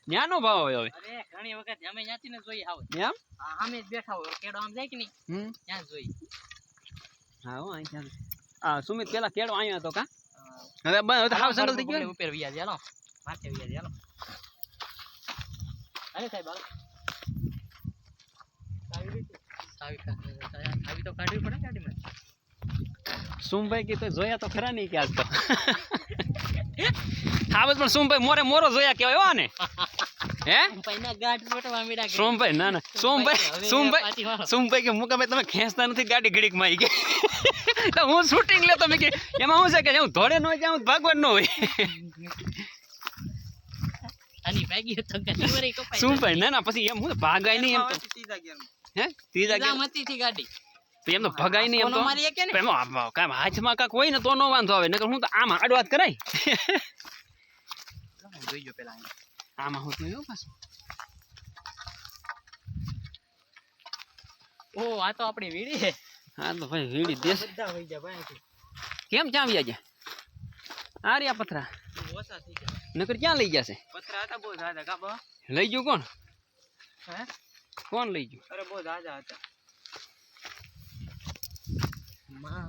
ન્યાનો ભાવ હોય હવે અરે ઘણી વખત અમે ત્યાંથી ને જોઈએ આવ એમ અમે જ બેઠા હોય કેડો આમ જાય કે નહીં ત્યાં જોઈ હા હો અહીં આ સુમિત પેલા કેડો આયો હતો કા હવે હવે હાવ સંગલ થઈ ગયો ઉપર વિયા ચાલો માથે વિયા ચાલો અરે સાહેબ હાલો સાવી તો કાઢવી પડે ગાડીમાં સુમભાઈ કે તો જોયા તો ખરા નહીં કે આજ તો હા બસ પણ સોમભાઈ મોરે મોરો જોયા કેવાય હો ને હે પૈના ગાડી ફોટવા મીડા સોમભાઈ ના ના સોમભાઈ કે મુકા ભાઈ તમે ખેંચતા નથી ગાડી ઘડીક માં કે તો હું શૂટિંગ લેતો મે કે એમાં હું છે કે હું ધોડે ન જાઉં ભાગવાન ન હોય આની ભાગી તો ગરીવરી કપાઈ સોમભાઈ ના ના પછી એમ હું ભાગાય નહીં એમ તો હે ત્રીજા ગેર મતી થી ગાડી તો એમ તો ભગાય નહીં એમ તો કામ હાથમાં કાક હોય ને તો નો વાંધો આવે નકર હું તો આમાં આડવાત કરાય જોઈજો પેલા આમાં હું તો એવું પાછું ઓ આ તો આપણી વીડી છે હા તો ભાઈ વીડી દેશ બધા હોઈ જાય ભાઈ કેમ ક્યાં વ્યા ગયા આ રહ્યા પથરા ઓછા થઈ ગયા નકર ક્યાં લઈ ગયા છે પથરા હતા બહુ જાજા કાબો લઈ ગયું કોણ હે કોણ લઈ ગયું અરે બહુ જાજા હતા માં